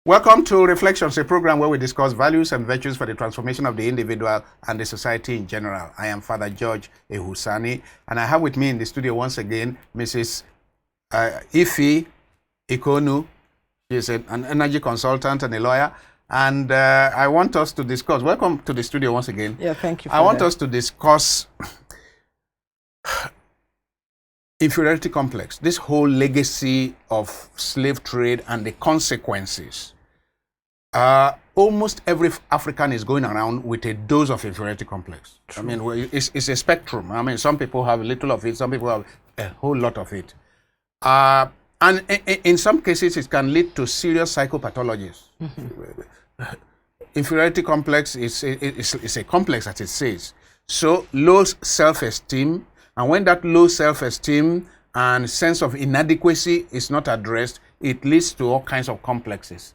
Welcome to Reflections, a program where we discuss values and virtues for the transformation of the individual and the society in general. I am Father George Ehusani, and I have with me in the studio once again Mrs. Ifey Ikeonu. She is an energy consultant and a lawyer. And I want us to discuss, welcome to the studio once again. Yeah, thank you. I want us to discuss inferiority complex, this whole legacy of slave trade and the consequences. Almost every African is going around with a dose of inferiority complex. True. I mean, it's a spectrum. I mean, some people have a little of it, some people have a whole lot of it. And in some cases, it can lead to serious psychopathologies. Mm-hmm. Inferiority complex is a complex, as it says. So, low self-esteem. And when that low self-esteem and sense of inadequacy is not addressed, it leads to all kinds of complexes.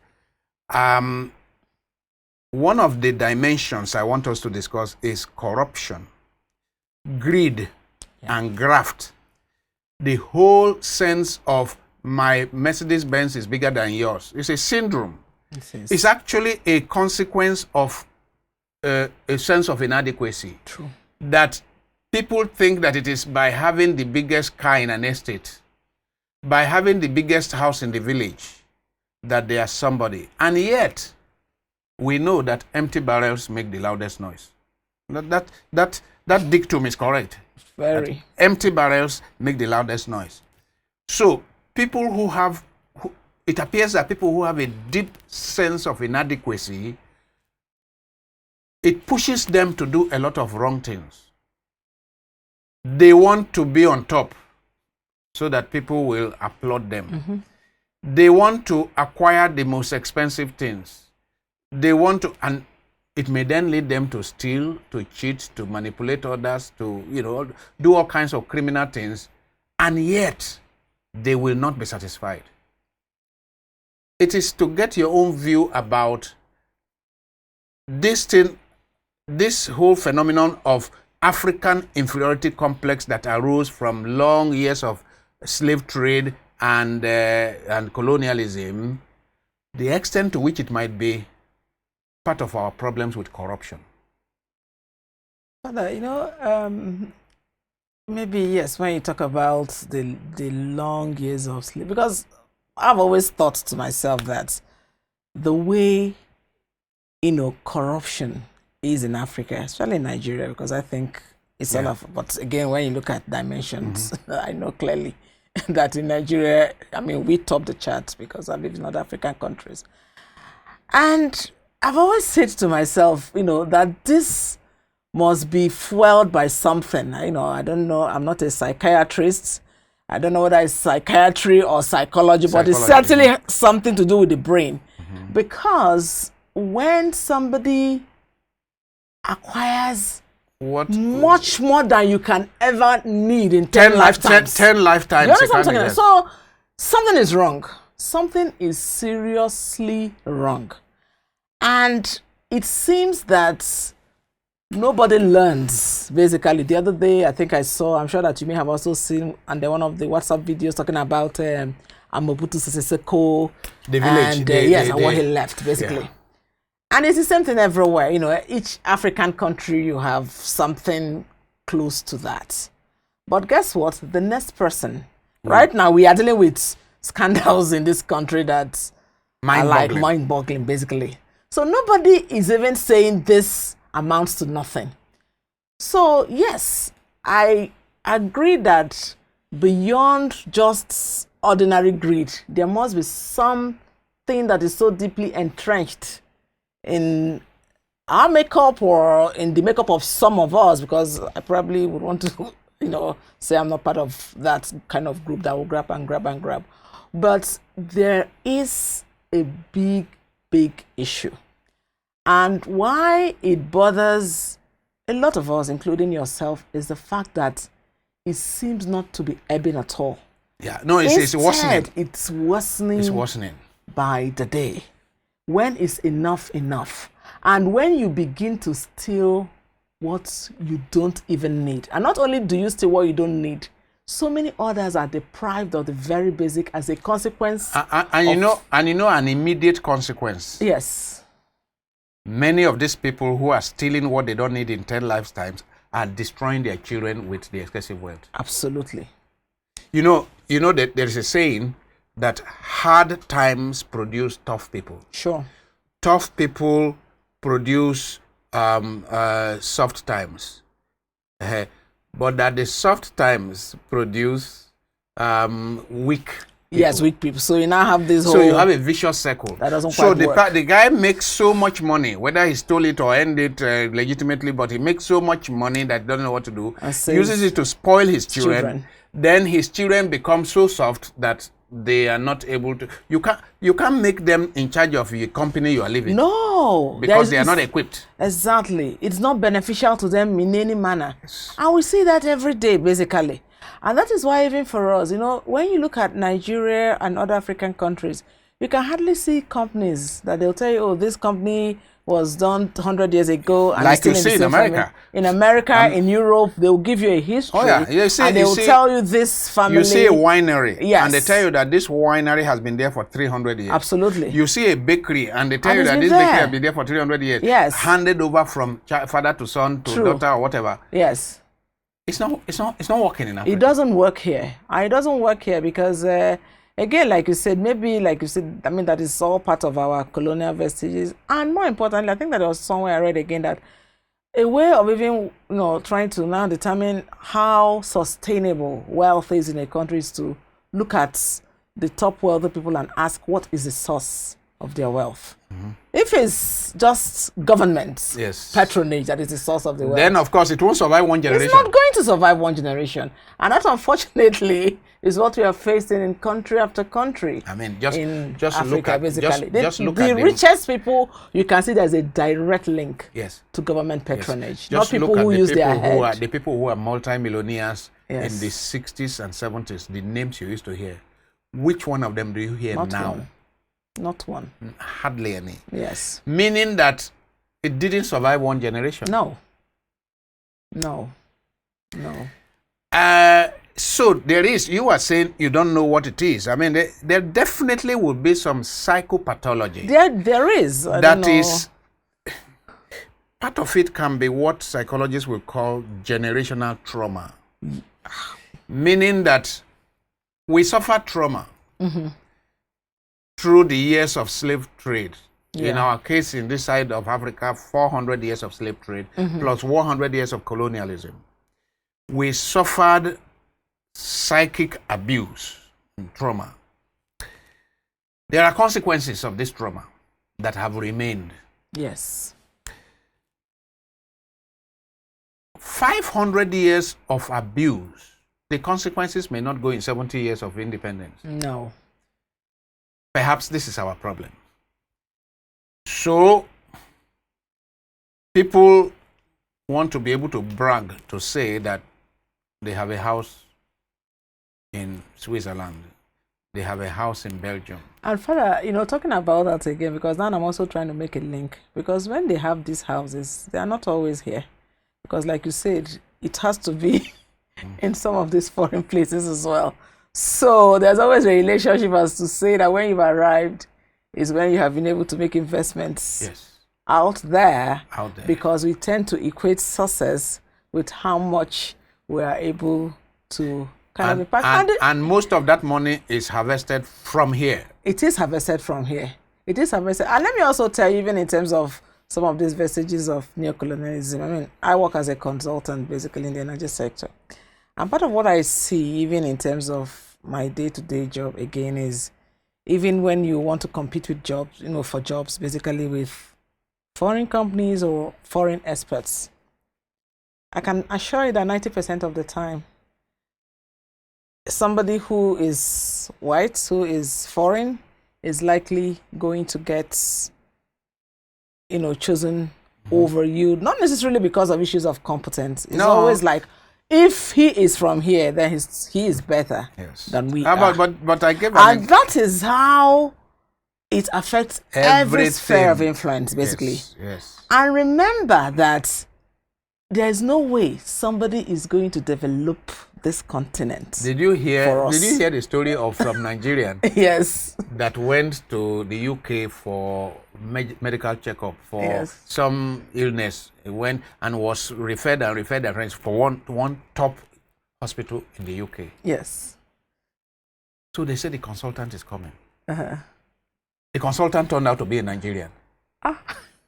One of the dimensions I want us to discuss is corruption, greed, and graft. The whole sense of my Mercedes-Benz is bigger than yours. It's a syndrome. It's actually a consequence of a sense of inadequacy. True. That people think that it is by having the biggest car in an estate, by having the biggest house in the village, that they are somebody. And yet, we know that empty barrels make the loudest noise. That dictum is correct. Very. Empty barrels make the loudest noise. So, people who have, it appears that people who have a deep sense of inadequacy, it pushes them to do a lot of wrong things. They want to be on top so that people will applaud them. Mm-hmm. They want to acquire the most expensive things. They want to, and it may then lead them to steal, to cheat, to manipulate others, to, do all kinds of criminal things, and yet they will not be satisfied. It is to get your own view about this thing, this whole phenomenon of African inferiority complex that arose from long years of slave trade and colonialism, the extent to which it might be part of our problems with corruption. Father, maybe yes, when you talk about the long years of slave, because I've always thought to myself that the way, corruption is in Africa, especially in Nigeria, because I think it's all of, but again, when you look at dimensions, mm-hmm. I know clearly that in Nigeria, we top the charts because I live in other African countries. And I've always said to myself, that this must be fueled by something. I don't know, I'm not a psychiatrist. I don't know whether it's psychiatry or psychology, but it's certainly something to do with the brain. Mm-hmm. Because when somebody acquires much more than you can ever need in 10 lifetimes. 10 lifetimes. You understand what I'm talking about? So something is wrong. Something is seriously wrong. And it seems that nobody learns, basically. The other day, I think I saw, I'm sure that you may have also seen, and one of the WhatsApp videos talking about Mobutu Sese Seko. The village. And what he left, basically. Yeah. And it's the same thing everywhere. Each African country, you have something close to that. But guess what? The next person. Right now, we are dealing with scandals in this country that are like mind-boggling, basically. So nobody is even saying this amounts to nothing. So yes, I agree that beyond just ordinary greed, there must be something that is so deeply entrenched in our makeup or in the makeup of some of us, because I probably would want to, say I'm not part of that kind of group that will grab and grab and grab. But there is a big, big issue. And why it bothers a lot of us, including yourself, is the fact that it seems not to be ebbing at all. Yeah, no, it's worsening. It's worsening. It's worsening by the day. When is enough enough? And when you begin to steal what you don't even need, and not only do you steal what you don't need, so many others are deprived of the very basic as a consequence. And you know an immediate consequence. Yes. Many of these people who are stealing what they don't need in 10 lifetimes are destroying their children with the excessive wealth. Absolutely. You know that there is a saying that hard times produce tough people. Sure. Tough people produce soft times. But that the soft times produce weak people. Yes, weak people. So you now have this whole... So you have a vicious circle. That doesn't quite work. So the guy makes so much money, whether he stole it or earned it legitimately, but he makes so much money that he doesn't know what to do. Uses it to spoil his children. Then his children become so soft that they are not able to... You can't make them in charge of the company you are living. No. Because they are not equipped. Exactly. It's not beneficial to them in any manner. Yes. And we see that every day, basically. And that is why even for us, when you look at Nigeria and other African countries, you can hardly see companies that they'll tell you, oh, this company was done 100 years ago. And like you see in America. Family. In America, in Europe, they'll give you a history. Oh, yeah. And they'll tell you this family. You see a winery. Yes. And they tell you that this winery has been there for 300 years. Absolutely. You see a bakery and they tell you that this bakery has been there for 300 years. Yes. Handed over from father to son to daughter or whatever. Yes. It's not working in Africa. It doesn't work here. And it doesn't work here because, again, like you said, that is all part of our colonial vestiges. And more importantly, I think that there was somewhere I read again that a way of even, trying to now determine how sustainable wealth is in a country is to look at the top wealthy people and ask what is the source of their wealth. Mm-hmm. If it's just government patronage that is the source of the wealth, then of course it won't survive one generation. It's not going to survive one generation. And that, unfortunately, is what we are facing in country after country. I mean, just Africa, look at basically. Just look at the richest people. You can see there's a direct link to government patronage. Yes. Not people who use their head. The people who are multi-millionaires in the 60s and 70s, the names you used to hear. Which one of them do you hear now? Not one. Hardly any. Yes. Meaning that it didn't survive one generation. No. So you are saying you don't know what it is. I mean, there definitely would be some psychopathology. There is. That is, part of it can be what psychologists will call generational trauma. Meaning that we suffer trauma. Mm-hmm. Through the years of slave trade. Yeah. In our case, in this side of Africa, 400 years of slave trade, plus 100 years of colonialism. We suffered psychic abuse and trauma. There are consequences of this trauma that have remained. Yes. 500 years of abuse, the consequences may not go in 70 years of independence. No. Perhaps this is our problem. So, people want to be able to brag to say that they have a house in Switzerland, they have a house in Belgium. And further, talking about that again, because now I'm also trying to make a link. Because when they have these houses, they are not always here. Because like you said, it has to be in some of these foreign places as well. So there's always a relationship as to say that when you've arrived is when you have been able to make investments out there. Because we tend to equate success with how much we are able to kind of impact. And most of that money is harvested from here. It is harvested from here. It is harvested. And let me also tell you, even in terms of some of these vestiges of neocolonialism, I mean, I work as a consultant basically in the energy sector. And part of what I see, even in terms of my day-to-day job, again, is even when you want to compete with jobs, for jobs, basically with foreign companies or foreign experts, I can assure you that 90% of the time, somebody who is white, who is foreign, is likely going to get, chosen over you, not necessarily because of issues of competence. It's always like, if he is from here, then he is better than we are. But I give and that is how it affects every sphere of influence, basically. Yes. And remember that there is no way somebody is going to develop this continent. Did you hear? For us. Did you hear the story of some Nigerian Yes. that went to the UK for medical checkup for Yes. some illness? He went and was referred for one top hospital in the UK. Yes. So they said the consultant is coming. The consultant turned out to be a Nigerian.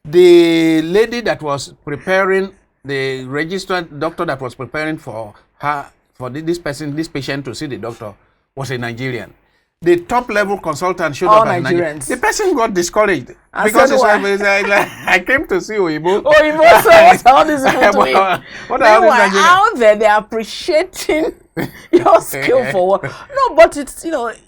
The lady that was preparing, the registered doctor that was preparing for her, for this patient to see the doctor, was a Nigerian. The top level consultant showed All up as Nigerians. The person got discouraged I because said, it's like, I came to see Oyibo. Oyibo, so what's all these people doing? What are these Nigerians? Out there, they're appreciating your skill for work. No, but it's,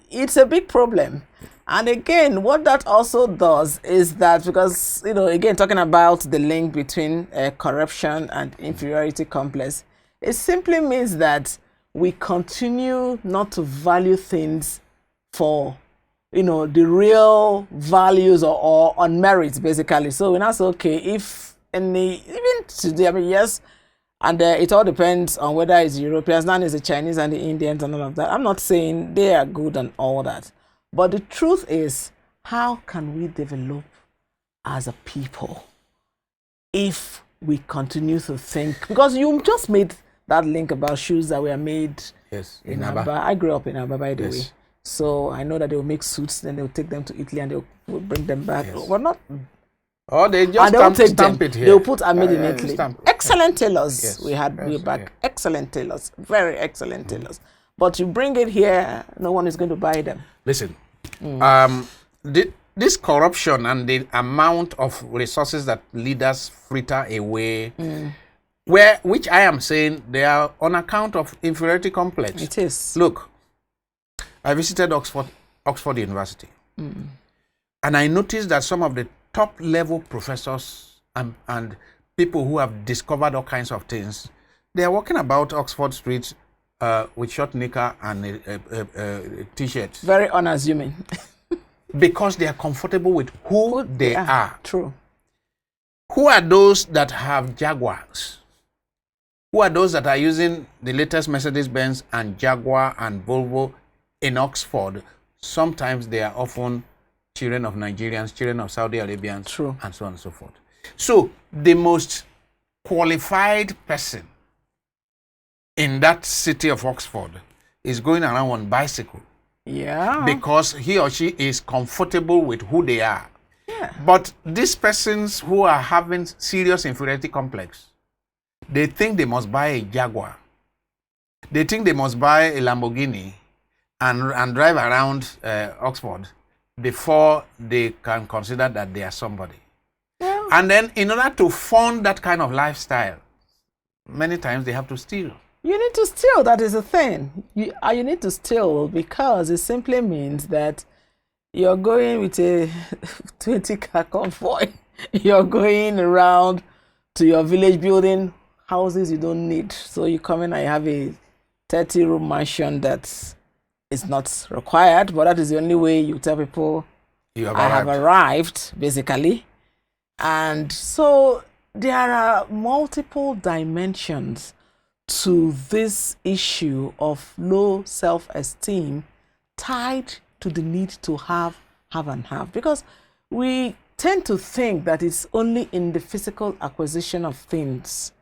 it's a big problem. And again, what that also does is that, because, again, talking about the link between corruption and inferiority complex, it simply means that we continue not to value things for, the real values or on merits, basically. So we're not say, okay, if even today, yes, and it all depends on whether it's Europeans, now it's the Chinese and the Indians and all of that. I'm not saying they are good and all that. But the truth is, how can we develop as a people if we continue to think? Because you just made that link about shoes that were made in Aba. I grew up in Aba, by the way. So I know that they will make suits, then they will take them to Italy and they will bring them back. Yes. Well, not. Or they just stamp it here. They will put made in Italy. Excellent tailors. Yes. We had way back. Excellent tailors. Very excellent tailors. But you bring it here, no one is going to buy them. Listen, this corruption and the amount of resources that leaders fritter away, which I am saying they are on account of inferiority complex. It is. Look, I visited Oxford University, and I noticed that some of the top level professors and people who have discovered all kinds of things, they are walking about Oxford streets with short knicker and a t-shirt. Very unassuming. Because they are comfortable with who they are. True. Who are those that have Jaguars? Who are those that are using the latest Mercedes-Benz and Jaguar and Volvo in Oxford? Sometimes they are often children of Nigerians, children of Saudi Arabians, True. And so on and so forth. So the most qualified person in that city of Oxford is going around on bicycle. Yeah. Because he or she is comfortable with who they are. Yeah. But these persons who are having serious inferiority complex, they think they must buy a Jaguar. They think they must buy a Lamborghini and drive around Oxford before they can consider that they are somebody. Yeah. And then in order to fund that kind of lifestyle, many times they have to steal. You need to steal, that is the thing. You need to steal because it simply means that you're going with a 20-car convoy. You're going around to your village building houses you don't need. So you come in and you have a 30-room mansion that is not required, but that is the only way you tell people I have arrived, basically. And so there are multiple dimensions to this issue of low self-esteem tied to the need to have and have. Because we tend to think that it's only in the physical acquisition of things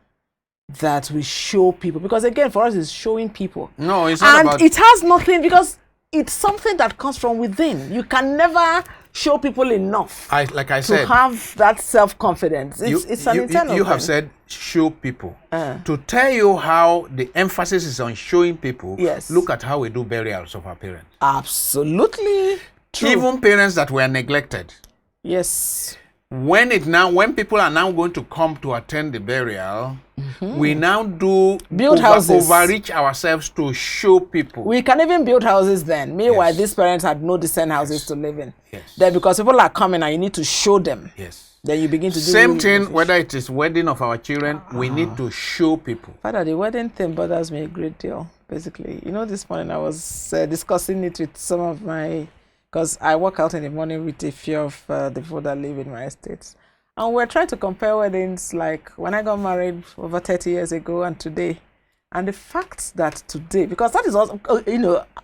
that we show people. Because again, for us, it's showing people. No, it's not about... And it has nothing, because it's something that comes from within. You can never show people enough like I said, to have that self-confidence. It's an internal You thing. have said show people. To tell you how the emphasis is on showing people, yes. Look at how we do burials of our parents. Absolutely true. Even parents that were neglected. Yes. When people are now going to come to attend the burial, we now build houses, overreach ourselves to show people. We can even build houses then. Meanwhile, these parents had no decent houses to live in. Yes. Then because people are coming and you need to show them. Yes. Then you begin to do same thing. Whether it is wedding of our children, we need to show people. Father, the wedding thing bothers me a great deal. Basically, this morning I was discussing it with some of my. Because I work out in the morning with a few of the people that live in my estates. And we're trying to compare weddings, like when I got married over 30 years ago and today. And the fact that today, because that is also,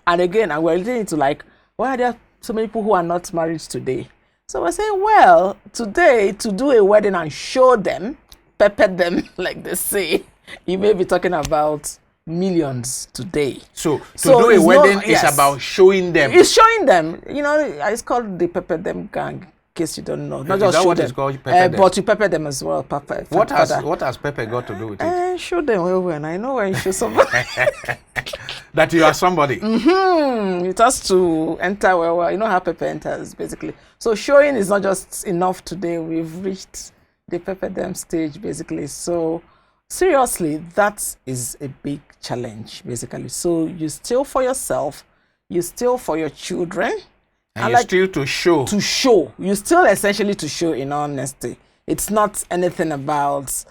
and again, and we're leading into like, why are there so many people who are not married today? So we're saying, well, today, to do a wedding and show them, pepper them, like they say, you may be talking about millions today. So do a wedding is about showing them. It's showing them. It's called the pepper them gang. In case you don't know, not Is just that show what them, it's called, pepper them? But you pepper them as well. Pepper. What has pepper got to do with it? Show them when I know when you show somebody that you are somebody. It has to enter well. You know how pepper enters basically. So showing is not just enough today. We've reached the pepper them stage basically. So seriously, that is a big challenge basically. So you steal for yourself, you steal for your children. And you still to show. To show. You still essentially to show, in honesty. It's not anything about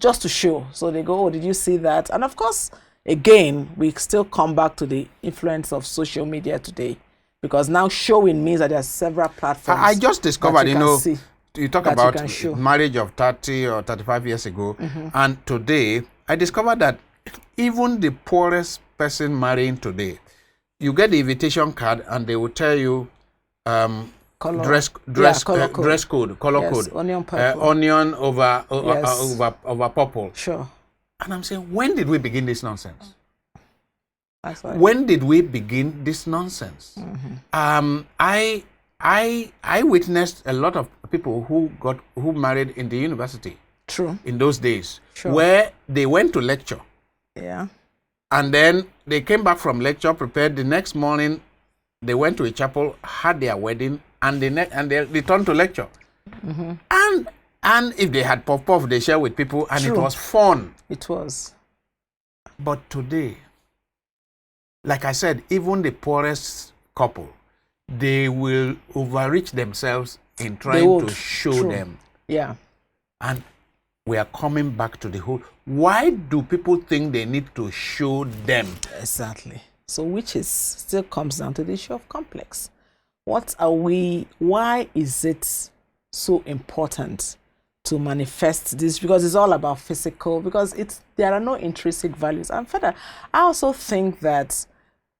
just to show. So they go, oh, did you see that? And of course, again, we still come back to the influence of social media today. Because now showing means that there are several platforms. I just discovered, you talk about marriage of 30 or 35 years ago. And today, I discovered that even the poorest person marrying today, you get the invitation card and they will tell you, dress code, color code, onion purple, onion over purple. Sure. And I'm saying, when did we begin this nonsense? When did we begin this nonsense? I witnessed a lot of people who married in the university. True. In those days, sure. Where they went to lecture. Yeah. And then they came back from lecture, prepared. The next morning, they went to a chapel, had their wedding, and they returned to lecture. And if they had puff, they share with people, and True. It was fun. It was. But today, like I said, even the poorest couple, they will overreach themselves in trying to show True. them. Yeah. And we are coming back to the whole, why do people think they need to show them? Exactly. So which is still comes down to the issue of complex. Why is it so important to manifest this? Because it's all about physical, because there are no intrinsic values. And further, I also think that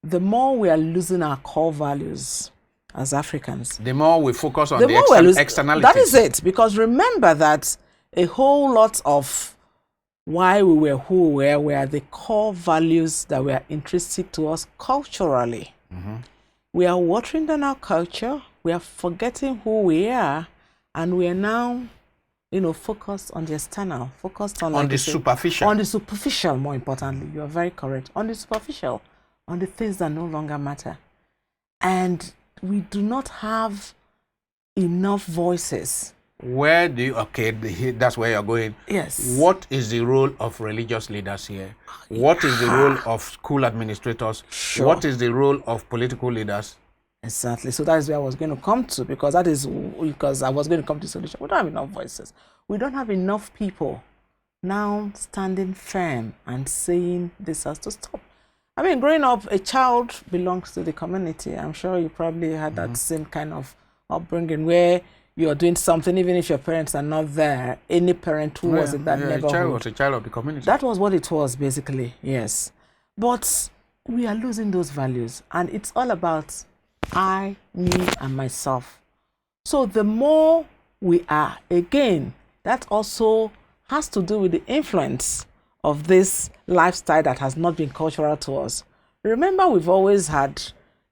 the more we are losing our core values as Africans, the more we focus on the externalities. That is it. Because remember that a whole lot of why we were who we were the core values that were intrinsic to us culturally. We are watering down our culture, we are forgetting who we are, and we are now, focused on the external, focused on the superficial. On the superficial, more importantly. You are very correct. On the superficial, on the things that no longer matter. And we do not have enough voices. That's where you're going. Yes. What is the role of religious leaders here? What is the role of school administrators? Sure. What is the role of political leaders? Exactly. So that is where I was going to come to, because I was going to come to the solution. We don't have enough voices. We don't have enough people now standing firm and saying this has to stop. I mean, growing up, a child belongs to the community. I'm sure you probably had that same kind of upbringing where you're doing something, even if your parents are not there. Any parent who was in that neighborhood. A child was a child of the community. That was what it was, basically, yes. But we are losing those values, and it's all about I, me, and myself. So the more we are, again, that also has to do with the influence of this lifestyle that has not been cultural to us. Remember, we've always had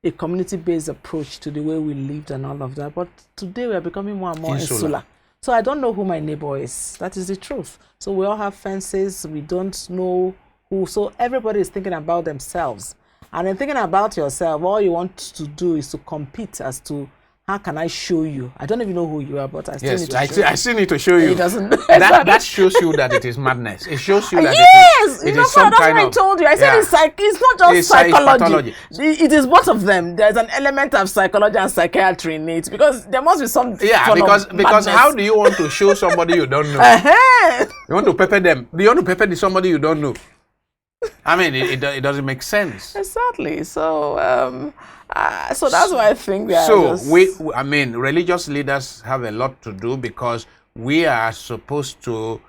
a community-based approach to the way we lived and all of that, but today we are becoming more and more insular. So I don't know who my neighbor is. That is the truth. So we all have fences. We don't know who. So everybody is thinking about themselves. And in thinking about yourself, all you want to do is to compete as to how can I show you? I don't even know who you are, but I still need to show you. I still need to show you. It doesn't. that shows you that it is madness. It shows you that it is some that's kind what I told you. I said it's not just psychology. It is both of them. There's an element of psychology and psychiatry in it, because there must be some. Yeah, because how do you want to show somebody you don't know? You want to pepper them. You want to pepper somebody you don't know. I mean, it doesn't make sense. Exactly. So that's why I think that. So religious leaders have a lot to do, because we are supposed to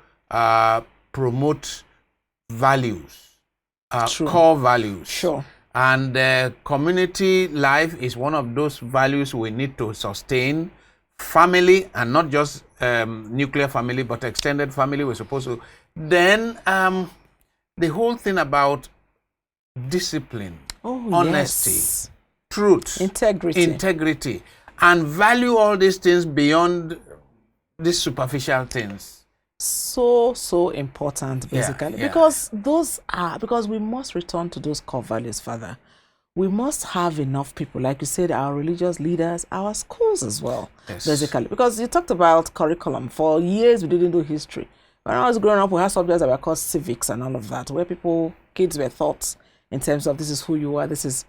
promote values core values. Sure. And community life is one of those values we need to sustain. Family, and not just nuclear family, but extended family, we're supposed to. Then the whole thing about discipline, honesty, truth, integrity, and value all these things beyond these superficial things. So important, basically, because because we must return to those core values, Father. We must have enough people, like you said, our religious leaders, our schools as well, basically. Because you talked about curriculum. For years, we didn't do history. When I was growing up, we had subjects that were called civics and all of that, where kids were taught in terms of this is who you are, this is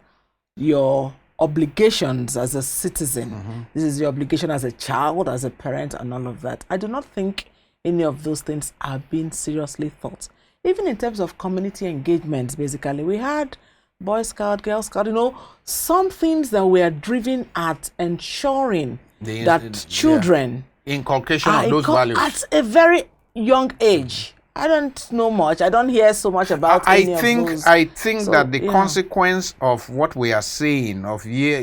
your obligations as a citizen, this is your obligation as a child, as a parent, and all of that. I do not think any of those things are being seriously thought. Even in terms of community engagements, basically, we had Boy Scout, Girl Scout, some things that we are driven at ensuring that children inculcation of those values at a very young age. I don't know much. I don't hear so much about any of those. I think that the consequence of what we are seeing of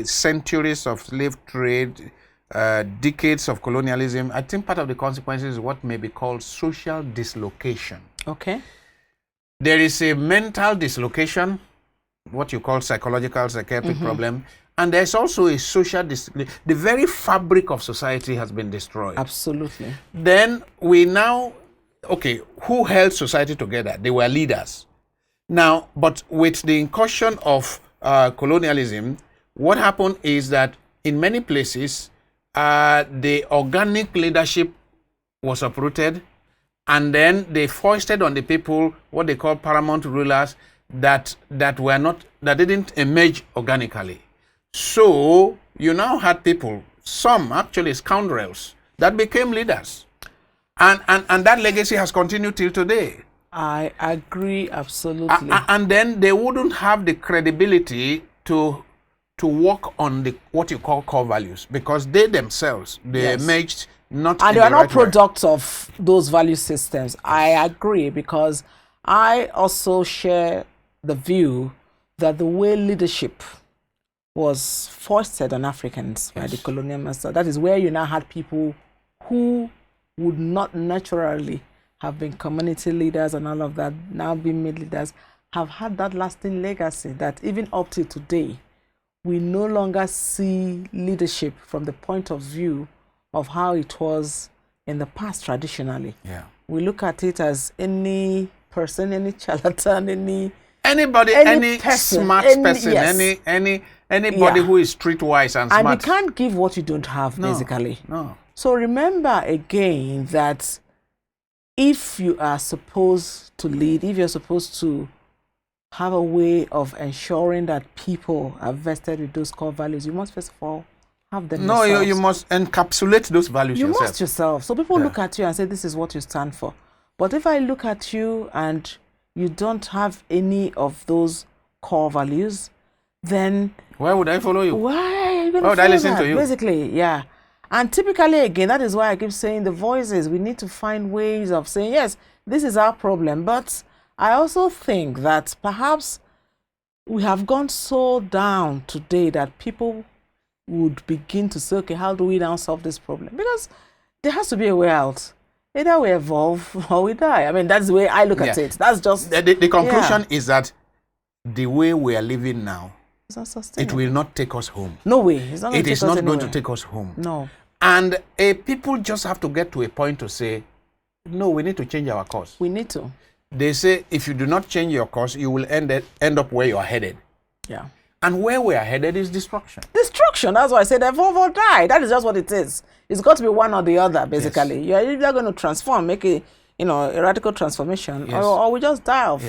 centuries of slave trade, decades of colonialism, I think part of the consequences is what may be called social dislocation. Okay. There is a mental dislocation, what you call psychiatric problem, and there's also a social dislocation. The very fabric of society has been destroyed. Absolutely. Then we now, who held society together? They were leaders. Now, but with the incursion of colonialism, what happened is that in many places, the organic leadership was uprooted, and then they foisted on the people what they call paramount rulers that didn't emerge organically. So you now had people, some actually scoundrels, that became leaders, and that legacy has continued till today. I agree absolutely. And then they wouldn't have the credibility to work on what you call core values, because they themselves emerged not, and they are not products of those value systems. I agree, because I also share the view that the way leadership was foisted on Africans by the colonial master, that is where you now had people who would not naturally have been community leaders and all of that, now being made leaders, have had that lasting legacy that even up to today, we no longer see leadership from the point of view of how it was in the past traditionally. Yeah. We look at it as any person, any charlatan, anybody, any smart person, anybody who is streetwise and smart. And you can't give what you don't have, basically. No. So remember again that if you are supposed to lead, if you're supposed to have a way of ensuring that people are vested with those core values, you must first of all have them yourselves. No, you must encapsulate those values yourself. You must yourself. So people look at you and say, this is what you stand for. But if I look at you and you don't have any of those core values, then why would I follow you? Why would I listen to you? Basically, yeah. And typically, again, that is why I keep saying the voices, we need to find ways of saying, yes, this is our problem. But I also think that perhaps we have gone so down today that people would begin to say, okay, how do we now solve this problem? Because there has to be a way out. Either we evolve or we die. I mean, that's the way I look at it. That's just... The conclusion is that the way we are living now, it will not take us home. No way. It's not going to take us home. No. And people just have to get to a point to say, no, we need to change our course. We need to. They say, if you do not change your course, you will end up where you are headed. Yeah. And where we are headed is destruction. Destruction. That's why I said evolve or die. That is just what it is. It's got to be one or the other, basically. Yes. You're either going to transform, make a radical transformation, or we just die off,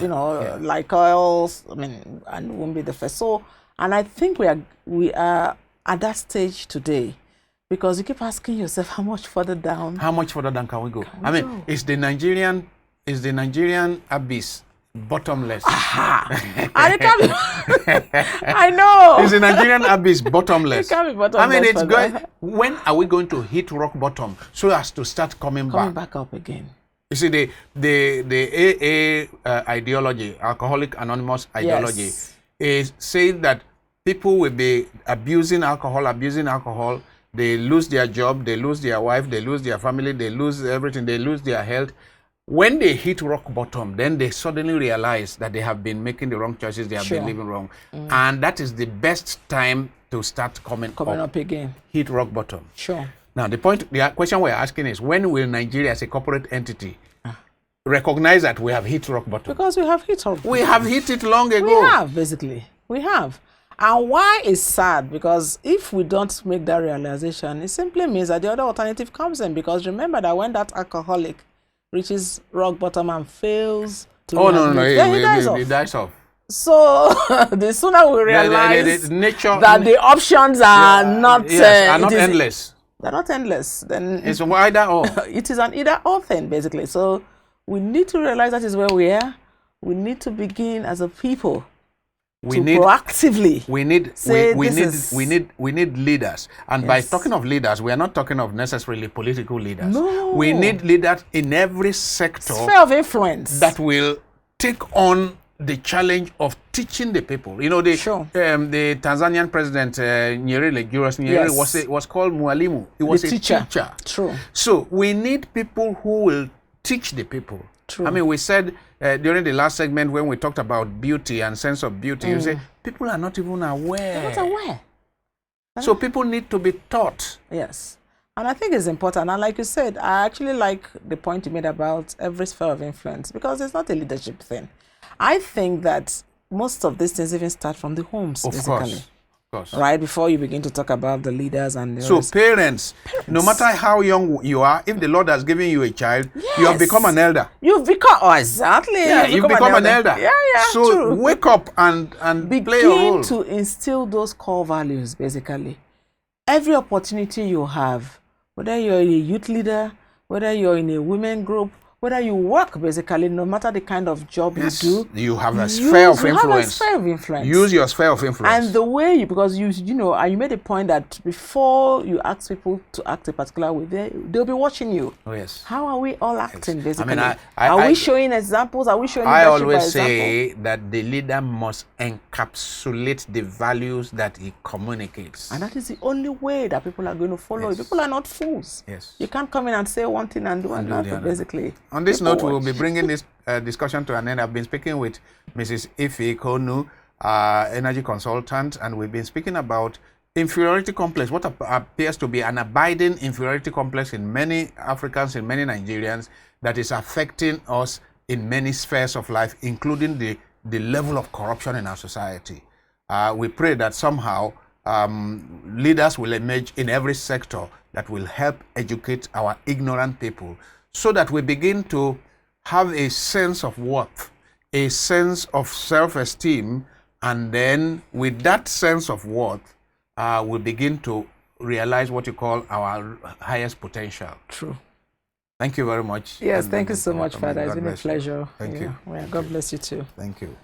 like oils. I mean, and won't be the first. So, and I think we are at that stage today, because you keep asking yourself, how much further down? How much further down can we go? Is the Nigerian abyss bottomless? And it can be, I know. Is the Nigerian abyss bottomless? It can be bottomless. It's going. When are we going to hit rock bottom so as to start coming back up again? You see, the AA ideology, Alcoholic Anonymous ideology, Yes. is saying that people will be abusing alcohol, they lose their job, they lose their wife, they lose their family, they lose everything, they lose their health. When they hit rock bottom, then they suddenly realize that they have been making the wrong choices, they have been living wrong. And that is the best time to start coming up again. Hit rock bottom. Sure. Now, the question we're asking is, when will Nigeria as a corporate entity recognize that we have hit rock bottom? Because we have hit rock bottom. We have hit it long ago. We have, basically. We have. And why is sad? Because if we don't make that realization, it simply means that the other alternative comes in. Because remember that when that alcoholic reaches rock bottom and fails to he dies off. So the sooner we realize that the options are not endless. They're not endless. Then it's either or. It is an either or thing, basically. So we need to realize that is where we are. We need to begin as a people. Proactively. We need leaders. And by talking of leaders, we are not talking of necessarily political leaders. No. We need leaders in every sector. Sphere of influence. That will take on the challenge of teaching the people. You know, the Tanzanian president, Julius Nyerere, was called Mwalimu. He was a teacher. True. So we need people who will teach the people. True. I mean, we said during the last segment when we talked about beauty and sense of beauty, you say people are not even aware. They're not aware. So people need to be taught. Yes. And I think it's important. And like you said, I actually like the point you made about every sphere of influence, because it's not a leadership thing. I think that most of these things even start from the homes, basically. Of course. Right, before you begin to talk about the leaders and the So parents, no matter how young you are, if the Lord has given you a child, you have become an elder. You've become, exactly. Yeah, you've become an elder. Yeah, so true. Wake up and play a role. Begin to instill those core values, basically. Every opportunity you have, whether you're a youth leader, whether you're in a women group, whether you work, basically, no matter the kind of job you do, you have a sphere of influence. Have a sphere of influence. Use your sphere of influence. And the way because you know, and you made a point that before you ask people to act a particular way, they'll be watching you. Oh yes. How are we all acting, basically? I mean, are we showing examples? Are we showing I leadership always by example? say that the leader must encapsulate the values that he communicates. And that is the only way that people are going to follow. Yes. People are not fools. Yes. You can't come in and say one thing and do another, basically. On this note, we will be bringing this discussion to an end. I've been speaking with Mrs. Ifey, Ikeonu, energy consultant, and we've been speaking about inferiority complex, what appears to be an abiding inferiority complex in many Africans, in many Nigerians, that is affecting us in many spheres of life, including the level of corruption in our society. We pray that somehow leaders will emerge in every sector that will help educate our ignorant people, so that we begin to have a sense of worth, a sense of self-esteem, and then with that sense of worth, we begin to realize what you call our highest potential. True. Thank you very much. Yes, thank you so much, Father. It's been a pleasure. Thank you. Well, God bless you too. Thank you.